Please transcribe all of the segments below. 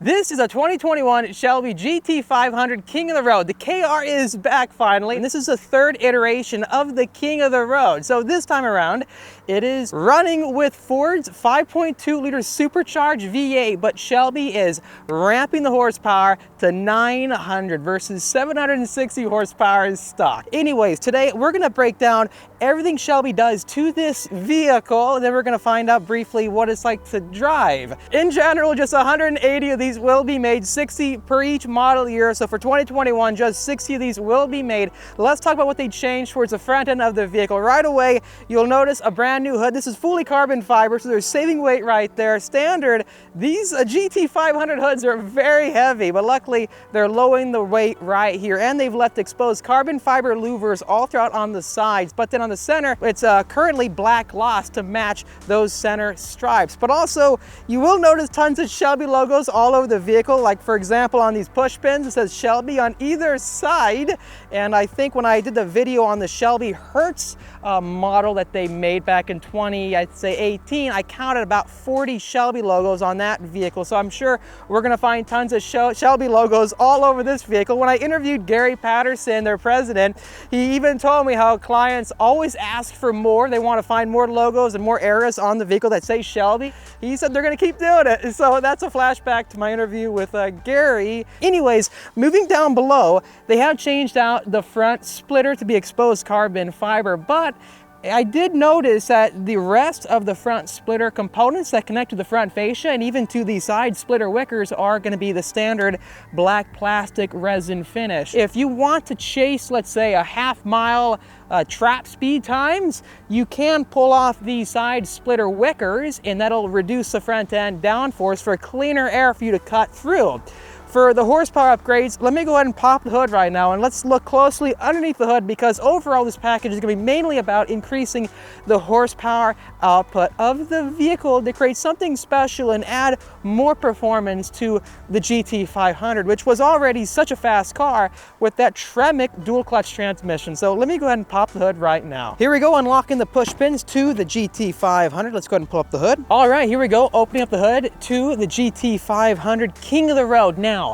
This is a 2021 Shelby GT500 King of the Road. The KR is back finally, and this is the third iteration of the King of the Road. So this time around, it is running with Ford's 5.2 liter supercharged V8, but Shelby is ramping the horsepower to 900 versus 760 horsepower stock. Anyways, today we're gonna break down everything Shelby does to this vehicle, and then we're gonna find out briefly what it's like to drive. In general, just 180 of these will be made, 60 per each model year. So for 2021, just 60 of these will be made. Let's talk about what they changed towards the front end of the vehicle. Right away, you'll notice a brand new hood. This is fully carbon fiber, so they're saving weight right there. Standard, these GT500 hoods are very heavy, but luckily they're lowering the weight right here, and they've left exposed carbon fiber louvers all throughout on the sides, but then on the center, it's currently black gloss to match those center stripes. But also, you will notice tons of Shelby logos all over the vehicle. Like for example, on these push pins, it says Shelby on either side. And I think when I did the video on the Shelby Hertz model that they made back in 2018, I counted about 40 Shelby logos on that vehicle. So I'm sure we're gonna find tons of Shelby logos all over this vehicle. When I interviewed Gary Patterson, their president, he even told me how clients always ask for more. They want to find more logos and more eras on the vehicle that say Shelby. He said they're gonna keep doing it. So that's a flashback to my interview with Gary. Anyways, moving down below, they have changed out the front splitter to be exposed carbon fiber, but I did notice that the rest of the front splitter components that connect to the front fascia and even to the side splitter wickers are going to be the standard black plastic resin finish. If you want to chase, let's say, a half-mile trap speed times, you can pull off the side splitter wickers, and that'll reduce the front end downforce for cleaner air for you to cut through. For the horsepower upgrades, let me go ahead and pop the hood right now, and let's look closely underneath the hood, because overall this package is going to be mainly about increasing the horsepower output of the vehicle to create something special and add more performance to the GT500, which was already such a fast car with that Tremec dual clutch transmission. So let me go ahead and pop the hood right now. Here we go, unlocking the push pins to the GT500. Let's go ahead and pull up the hood. All right, here we go, opening up the hood to the GT500 King of the Road. Now,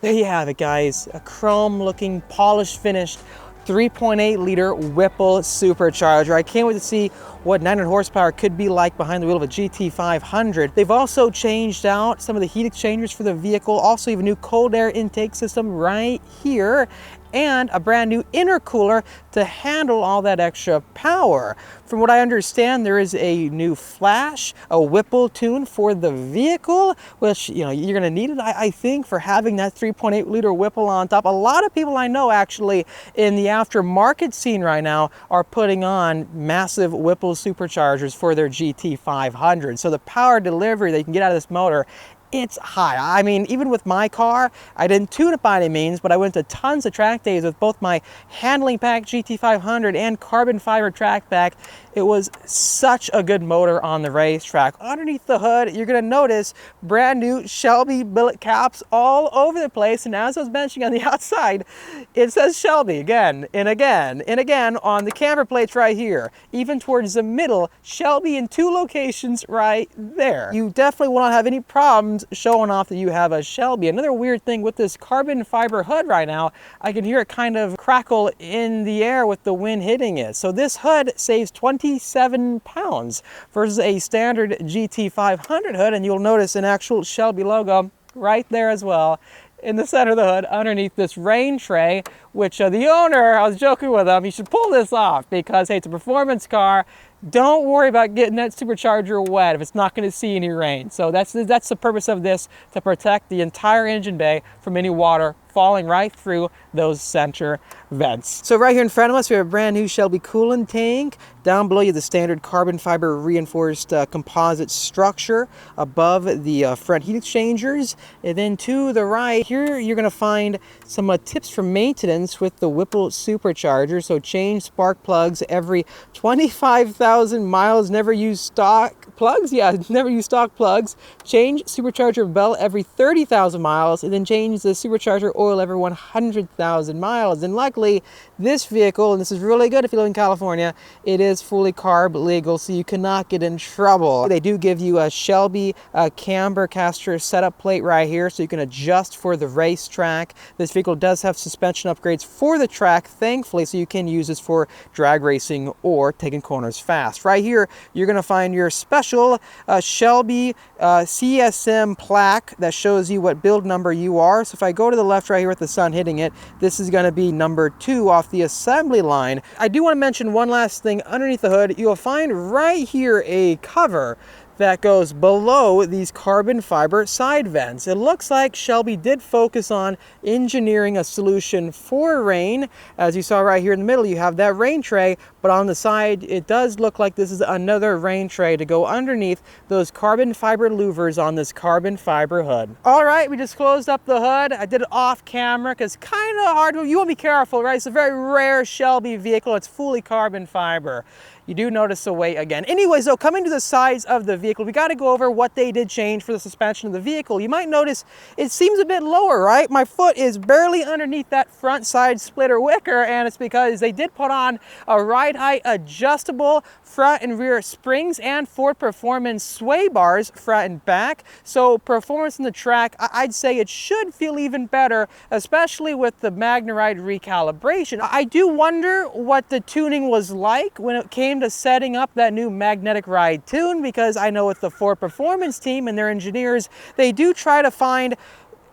there you have it, guys. A chrome looking, polished, finished 3.8 liter Whipple supercharger. I can't wait to see what 900 horsepower could be like behind the wheel of a GT500. They've also changed out some of the heat exchangers for the vehicle. Also, you have a new cold air intake system right here, and a brand new intercooler to handle all that extra power. From what I understand, there is a new flash, a Whipple tune for the vehicle, which, you know, you're gonna need it, I think, for having that 3.8 liter Whipple on top. A lot of people I know actually in the aftermarket scene right now are putting on massive Whipple superchargers for their GT500. So the power delivery they can get out of this motor, it's high. I mean, even with my car, I didn't tune it by any means, but I went to tons of track days with both my handling pack GT500 and carbon fiber track pack. It was such a good motor on the racetrack. Underneath the hood, you're gonna notice brand new Shelby billet caps all over the place. And as I was mentioning on the outside, it says Shelby again and again and again on the camber plates right here. Even towards the middle, Shelby in 2 locations right there. You definitely will not have any problems showing off that you have a Shelby. Another weird thing with this carbon fiber hood right now, I can hear it kind of crackle in the air with the wind hitting it. So this hood saves 27 pounds versus a standard GT500 hood, and you'll notice an actual Shelby logo right there as well in the center of the hood underneath this rain tray, which the owner, I was joking with him, he should pull this off because, hey, it's a performance car. Don't worry about getting that supercharger wet if it's not going to see any rain. So that's the purpose of this, to protect the entire engine bay from any water falling right through those center vents. So right here in front of us, we have a brand new Shelby coolant tank. Down below you have the standard carbon fiber reinforced composite structure above the front heat exchangers. And then to the right here, you're going to find some tips for maintenance with the Whipple supercharger. So change spark plugs every 25,000 miles. Never use stock plugs? Yeah, never use stock plugs. Change supercharger belt every 30,000 miles, and then change the supercharger oil every 100,000 miles. And luckily, this vehicle, and this is really good if you live in California, it is fully carb legal, so you cannot get in trouble. They do give you a Shelby camber caster setup plate right here, so you can adjust for the racetrack. This vehicle does have suspension upgrades for the track, thankfully, so you can use this for drag racing or taking corners fast. Right here, you're going to find your special Shelby CSM plaque that shows you what build number you are. So if I go to the left right here with the sun hitting it, this is going to be number 2 off the assembly line. I do want to mention one last thing. Underneath the hood, you'll find right here a cover that goes below these carbon fiber side vents. It looks like Shelby did focus on engineering a solution for rain. As you saw right here in the middle, you have that rain tray, but on the side, it does look like this is another rain tray to go underneath those carbon fiber louvers on this carbon fiber hood. All right, we just closed up the hood. I did it off camera because kind of hard. You want to be careful, right? It's a very rare Shelby vehicle. It's fully carbon fiber. You do notice the weight again. Anyways, though, coming to the sides of the vehicle, we got to go over what they did change for the suspension of the vehicle. You might notice it seems a bit lower, right? My foot is barely underneath that front side splitter wicker, and it's because they did put on a ride height adjustable front and rear springs and Ford Performance sway bars front and back. So performance in the track, I'd say it should feel even better, especially with the MagneRide recalibration. I do wonder what the tuning was like when it came to setting up that new magnetic ride tune, because I know with the Ford Performance team and their engineers, they do try to find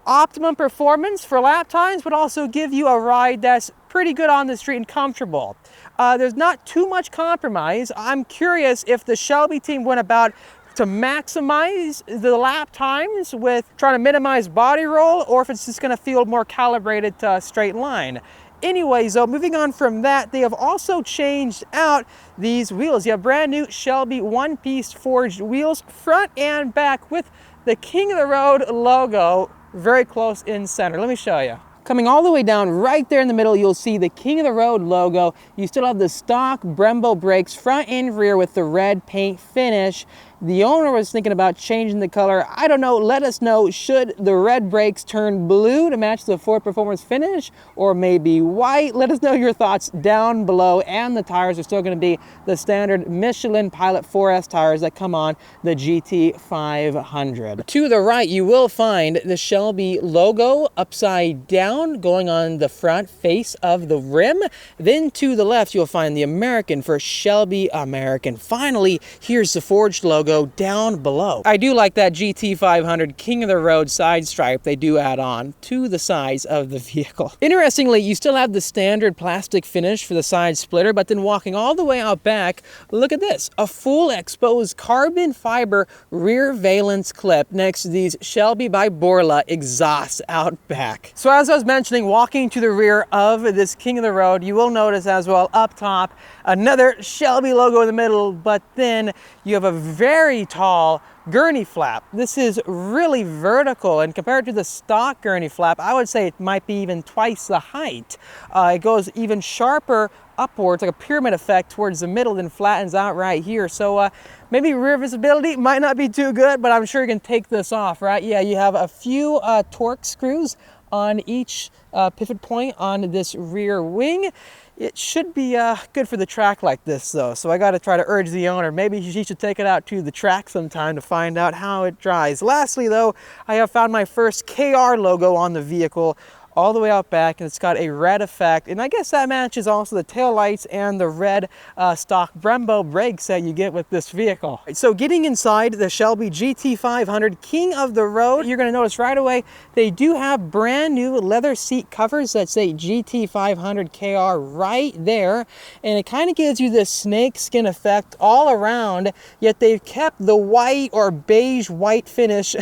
optimum performance for lap times, but also give you a ride that's pretty good on the street and comfortable. There's not too much compromise. I'm curious if the Shelby team went about to maximize the lap times with trying to minimize body roll, or if it's just going to feel more calibrated to a straight line. Anyways, though, moving on from that, they have also changed out these wheels. You have brand new Shelby one-piece forged wheels, front and back, with the King of the Road logo very close in center. Let me show you. Coming all the way down right there in the middle, you'll see the King of the Road logo. You still have the stock Brembo brakes front and rear with the red paint finish. The owner was thinking about changing the color. I don't know, let us know, should the red brakes turn blue to match the Ford Performance finish, or maybe white? Let us know your thoughts down below. And the tires are still going to be the standard Michelin Pilot 4S tires that come on the GT500. To the right, you will find the Shelby logo upside down going on the front face of the rim. Then to the left, you'll find the American for Shelby American. Finally, here's the forged logo down below. I do like that GT500 King of the Road side stripe they do add on to the sides of the vehicle. Interestingly, you still have the standard plastic finish for the side splitter, but then walking all the way out back, look at this, a full exposed carbon fiber rear valence clip next to these Shelby by Borla exhausts out back. So as I was mentioning, walking to the rear of this King of the Road, you will notice as well up top another Shelby logo in the middle, but then you have a very tall gurney flap. This is really vertical, and compared to the stock gurney flap, I would say it might be even twice the height. It goes even sharper upwards, like a pyramid effect towards the middle, then flattens out right here. So maybe rear visibility might not be too good, but I'm sure you can take this off, right? Yeah, you have a few torque screws on each pivot point on this rear wing. It should be good for the track like this, though. So I got to try to urge the owner, maybe she should take it out to the track sometime to find out how it drives. Lastly, though, I have found my first KR logo on the vehicle all the way out back, and it's got a red effect, and I guess that matches also the tail lights and the red stock Brembo brakes that you get with this vehicle. So getting inside the Shelby GT500 King of the Road, you're going to notice right away they do have brand new leather seat covers that say GT500 KR right there, and it kind of gives you this snake skin effect all around, yet they've kept the white or beige white finish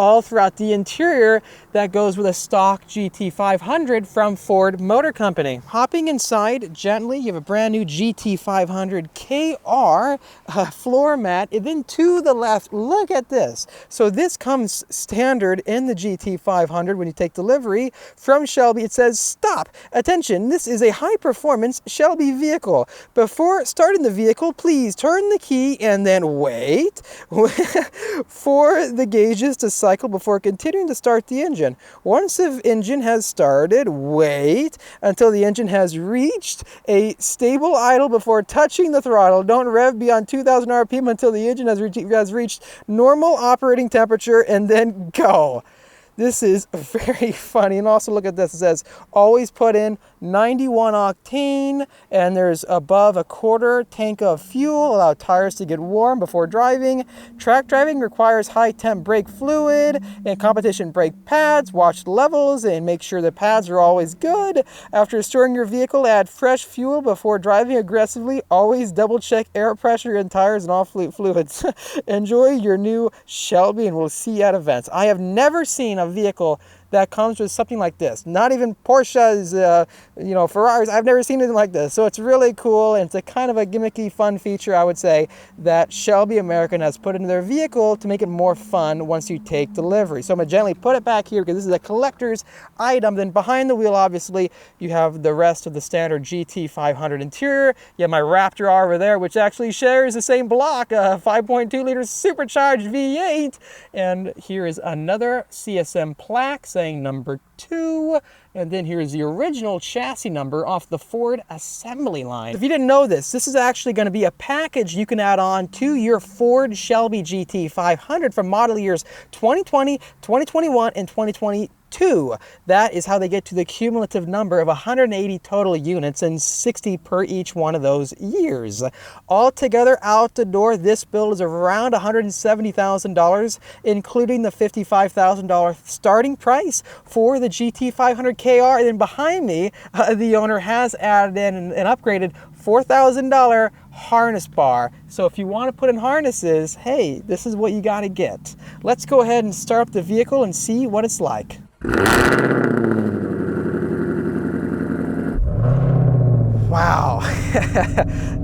all throughout the interior that goes with a stock GT500 from Ford Motor Company. Hopping inside gently, you have a brand new GT500 KR floor mat. And then to the left, look at this. So this comes standard in the GT500 when you take delivery from Shelby. It says, stop, attention, this is a high-performance Shelby vehicle. Before starting the vehicle, please turn the key and then wait for the gauges to cycle before continuing to start the engine. Once the engine has started, wait until the engine has reached a stable idle before touching the throttle. Don't rev beyond 2,000 RPM until the engine has reached normal operating temperature, and then go. This is very funny. And also look at this. It says, always put in 91 octane, and there's above a quarter tank of fuel. Allow tires to get warm before driving. Track driving requires high temp brake fluid and competition brake pads. Watch levels and make sure the pads are always good. After storing your vehicle, add fresh fuel before driving aggressively. Always double check air pressure in tires and all fluids. Enjoy your new Shelby, and we'll see you at events. I have never seen a vehicle that comes with something like this. Not even Porsches, Ferraris. I've never seen anything like this. So it's really cool, and it's a kind of a gimmicky, fun feature, I would say, that Shelby American has put into their vehicle to make it more fun once you take delivery. So I'm gonna gently put it back here because this is a collector's item. Then behind the wheel, obviously, you have the rest of the standard GT500 interior. You have my Raptor over there, which actually shares the same block, a 5.2 liter supercharged V8. And here is another CSM plaque saying number 2, and then here's the original chassis number off the Ford assembly line. If you didn't know this is actually going to be a package you can add on to your Ford Shelby GT500 from model years 2020, 2021, and 2022. That is how they get to the cumulative number of 180 total units and 60 per each one of those years. Altogether, out the door, this build is around $170,000, including the $55,000 starting price for the GT500 KR. And then behind me, the owner has added in an upgraded $4,000 harness bar. So if you want to put in harnesses, hey, this is what you got to get. Let's go ahead and start up the vehicle and see what it's like. Wow,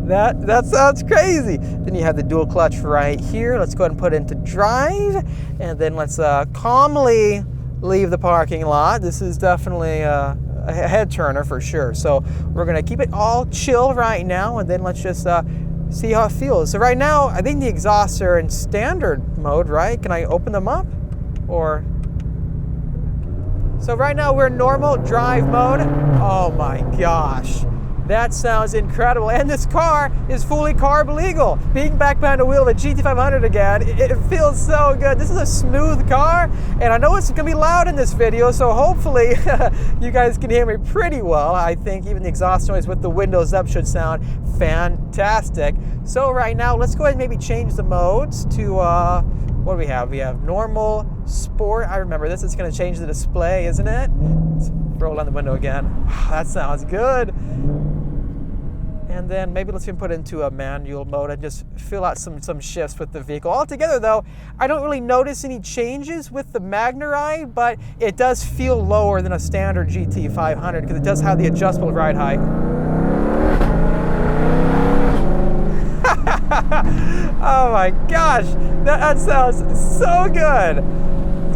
that sounds crazy. Then you have the dual clutch right here. Let's go ahead and put it into drive, and then let's calmly leave the parking lot. This is definitely a head turner for sure. So we're gonna keep it all chill right now, and then let's just see how it feels. So right now, I think the exhausts are in standard mode, right? Can I open them up? Or... So right now we're in normal drive mode. Oh my gosh, that sounds incredible. And this car is fully carb legal. Being back behind the wheel of a GT500 again, it feels so good. This is a smooth car, and I know it's gonna be loud in this video, so hopefully you guys can hear me pretty well. I think even the exhaust noise with the windows up should sound fantastic. So right now, let's go ahead and maybe change the modes to, what do we have? We have normal, sport. I remember this is going to change the display, isn't it? Let's roll down the window again. That sounds good. And then maybe let's even put it into a manual mode and just fill out some shifts with the vehicle. Altogether though, I don't really notice any changes with the Magna-Ride, but it does feel lower than a standard GT500 because it does have the adjustable ride height. Oh my gosh, that sounds so good.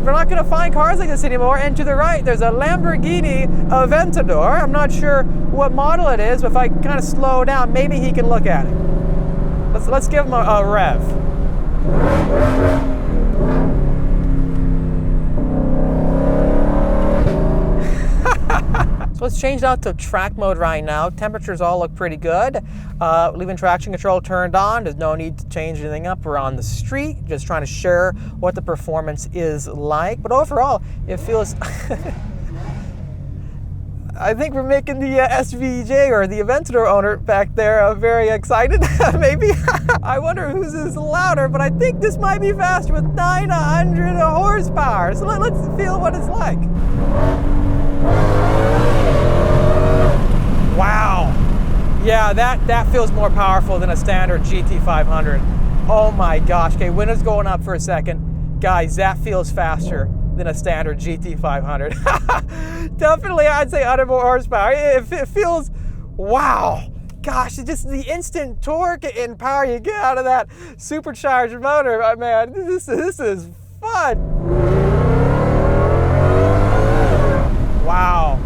We're not going to find cars like this anymore. And to the right, there's a Lamborghini Aventador. I'm not sure what model it is, but if I kind of slow down, maybe he can look at it. Let's give him a rev. So let's change out to track mode right now. Temperatures all look pretty good. Leaving traction control turned on. There's no need to change anything up. We're on the street, just trying to share what the performance is like. But overall, it feels... I think we're making the SVJ or the Aventador owner back there very excited, maybe. I wonder whose is louder, but I think this might be faster with 900 horsepower. So let's feel what it's like. Wow. Yeah, that feels more powerful than a standard GT500. Oh my gosh. Okay, windows going up for a second. Guys, that feels faster than a standard GT500. Definitely, I'd say 100 more horsepower. It feels, wow. Gosh, it's just the instant torque and power you get out of that supercharged motor. Man, this is fun. Wow.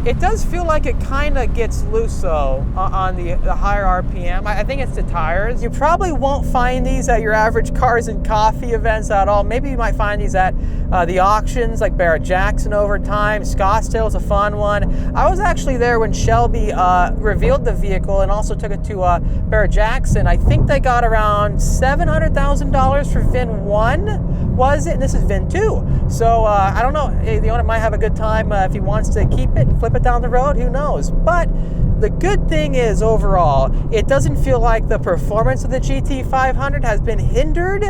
It does feel like it kind of gets loose though on the higher RPM. I think it's the tires. You probably won't find these at your average cars and coffee events at all. Maybe you might find these at the auctions like Barrett-Jackson over time. Scottsdale's a fun one. I was actually there when Shelby revealed the vehicle and also took it to Barrett-Jackson. I think they got around $700,000 for VIN 1, was it? And this is VIN 2. So I don't know, the owner might have a good time if he wants to keep it and flip it down the road, who knows? But the good thing is overall, it doesn't feel like the performance of the GT500 has been hindered,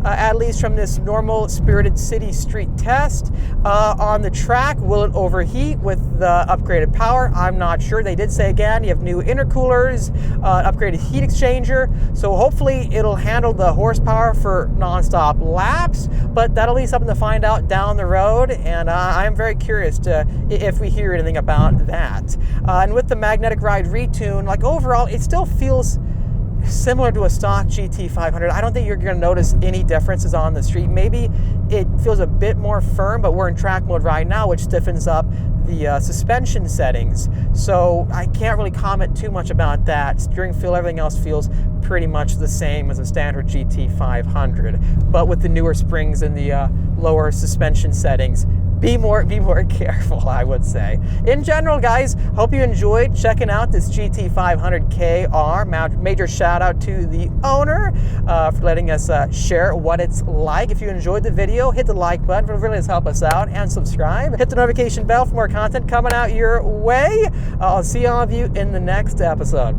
at least from this normal spirited city street test. On the track, will it overheat with the upgraded power? I'm not sure. They did say again, you have new intercoolers, upgraded heat exchanger, so hopefully it'll handle the horsepower for non-stop laps, but that'll be something to find out down the road, and I'm very curious if we hear anything about that. And with the magnetic ride retune, like overall, it still feels similar to a stock GT500. I don't think you're going to notice any differences on the street. Maybe it feels a bit more firm, but we're in track mode right now, which stiffens up the suspension settings. So I can't really comment too much about that. Steering feel, everything else feels pretty much the same as a standard GT500, but with the newer springs and the lower suspension settings. Be more careful, I would say. In general, guys, hope you enjoyed checking out this GT500 KR. Major shout out to the owner for letting us share what it's like. If you enjoyed the video, hit the like button. It really does help us out, and subscribe. Hit the notification bell for more content coming out your way. I'll see all of you in the next episode.